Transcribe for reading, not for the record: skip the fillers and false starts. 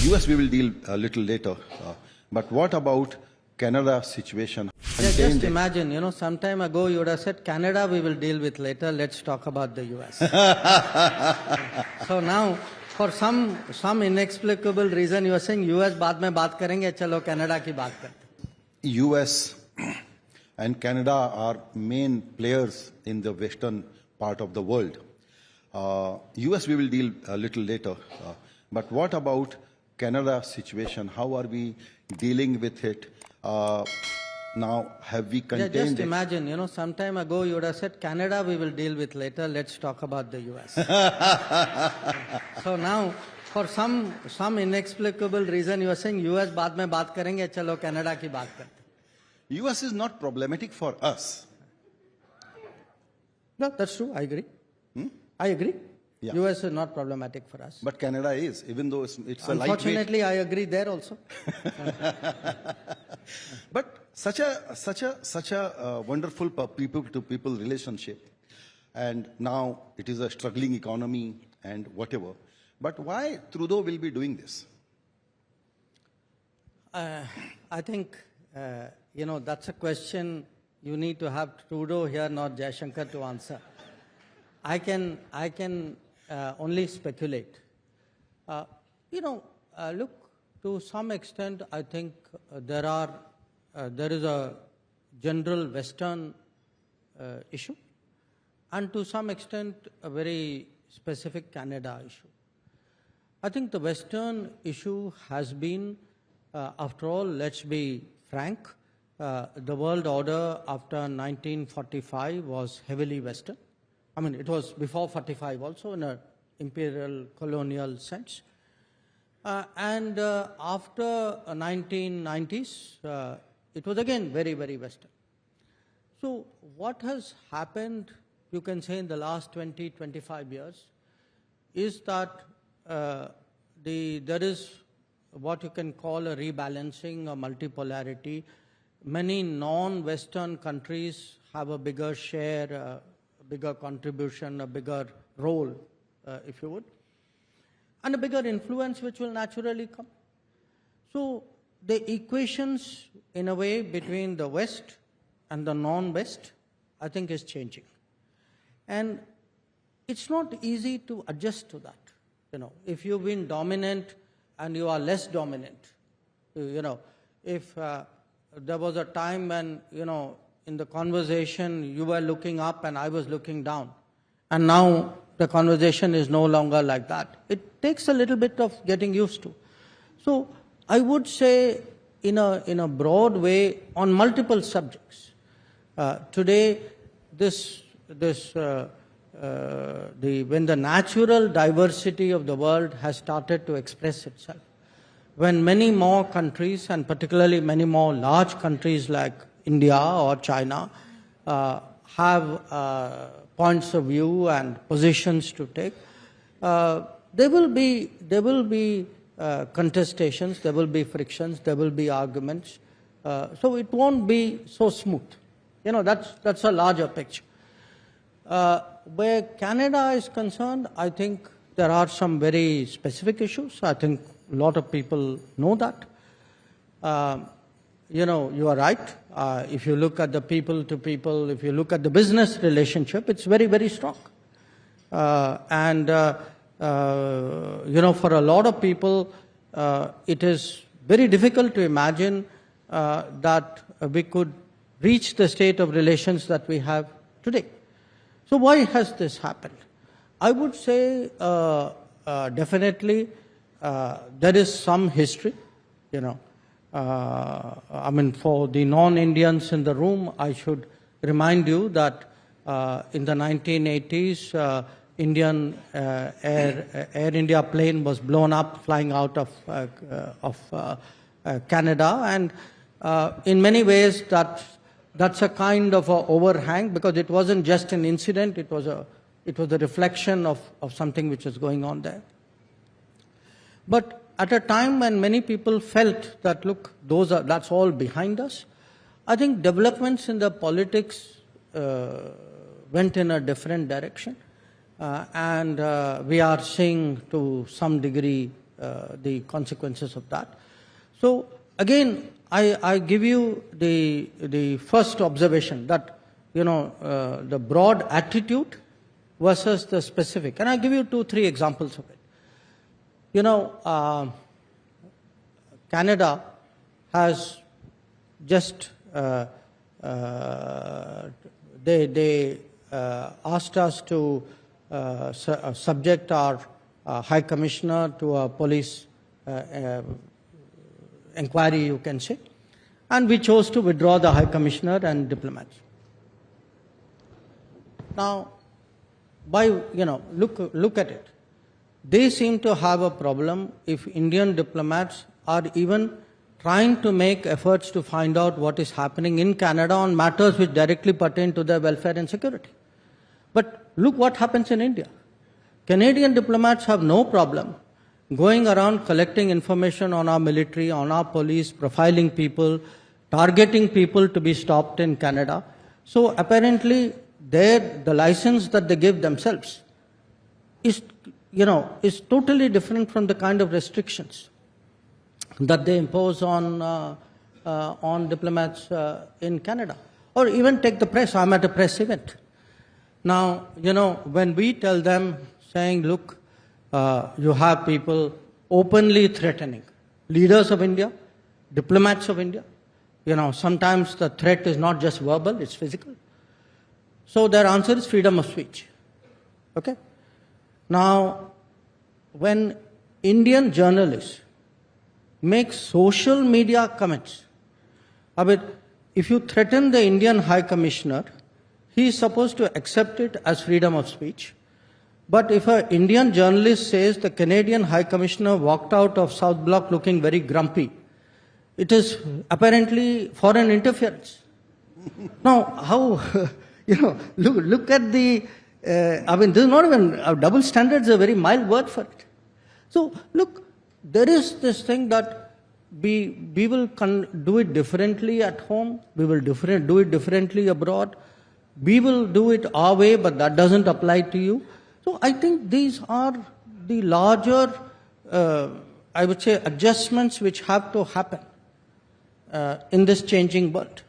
US we will deal a little later. But what about Canada situation? Just imagine, some time ago you would have said, Canada we will deal with later, let's talk about the US. So now, for some inexplicable reason, you are saying US baad mein baat karenge, chalo Canada ki baat karte. US and Canada are main players in the western part of the world. US we will deal a little later. But what about Canada situation? How are we dealing with it? Now, have we contained it? Just imagine, some time ago you would have said, Canada we will deal with later, let's talk about the US. So now, for some inexplicable reason, you are saying US baad mein baat karenge, chalo Canada ki baat karte. US is not problematic for us. No, that's true, I agree. I agree. Yeah. US is not problematic for us. But Canada is, even though it's a lightweight. Unfortunately, I agree there also. But such a wonderful people-to-people relationship, and now it is a struggling economy and whatever. But why Trudeau will be doing this? I think that's a question you need to have Trudeau here, not Jaishankar, to answer. I can only speculate. Look, to some extent, I think there is a general Western issue, and to some extent, a very specific Canada issue. I think the Western issue has been, after all, let's be frank, the world order after 1945 was heavily Western. I mean, it was before 45 also in an imperial colonial sense. And after 1990s, it was again very, very Western. So what has happened, you can say, in the last 20, 25 years, is that there is what you can call a rebalancing, a multipolarity. Many non-Western countries have a bigger share, a bigger contribution, a bigger role, if you would, and a bigger influence which will naturally come. So the equations, in a way, between the West and the non-West, I think is changing. And it's not easy to adjust to that. If you've been dominant and you are less dominant, if there was a time when, in the conversation you were looking up and I was looking down, and now the conversation is no longer like that. It takes a little bit of getting used to. So I would say, in a broad way, on multiple subjects, today when the natural diversity of the world has started to express itself, when many more countries, and particularly many more large countries like India or China, have points of view and positions to take, there will be contestations, there will be frictions, there will be arguments. So it won't be so smooth. That's a larger picture. Where Canada is concerned, I think there are some very specific issues. I think a lot of people know that. You are right. If you look at the people-to-people, if you look at the business relationship, it's very, very strong. For a lot of people, it is very difficult to imagine that we could reach the state of relations that we have today. So why has this happened? I would say definitely there is some history, for the non-Indians in the room, I should remind you that in the 1980s, Air India plane was blown up flying out of Canada, and in many ways that's a kind of a overhang, because it wasn't just an incident, it was a reflection of something which was going on there. But at a time when many people felt that, look, that's all behind us, I think developments in the politics went in a different direction. And we are seeing to some degree the consequences of that. So again, I give you the first observation that, the broad attitude versus the specific. And I give you 2-3 examples of it. Canada has just they asked us to subject our High Commissioner to a police inquiry, you can say, and we chose to withdraw the High Commissioner and diplomats. Now, look at it. They seem to have a problem if Indian diplomats are even trying to make efforts to find out what is happening in Canada on matters which directly pertain to their welfare and security. But look what happens in India. Canadian diplomats have no problem going around collecting information on our military, on our police, profiling people, targeting people to be stopped in Canada. So apparently the license that they give themselves is totally different from the kind of restrictions that they impose on diplomats in Canada. Or even take the press. I'm at a press event. Now, when we tell them, saying, look, you have people openly threatening leaders of India, diplomats of India. Sometimes the threat is not just verbal, it's physical. So their answer is freedom of speech. Okay? Now, when Indian journalists make social media comments, if you threaten the Indian High Commissioner, he is supposed to accept it as freedom of speech. But if an Indian journalist says the Canadian High Commissioner walked out of South Block looking very grumpy, it is apparently foreign interference. Now, how, look at the, this is not even, double standards is a very mild word for it. So, look, there is this thing that we will do it differently at home, we will do it differently abroad, we will do it our way, but that doesn't apply to you. So I think these are the larger, I would say, adjustments which have to happen in this changing world.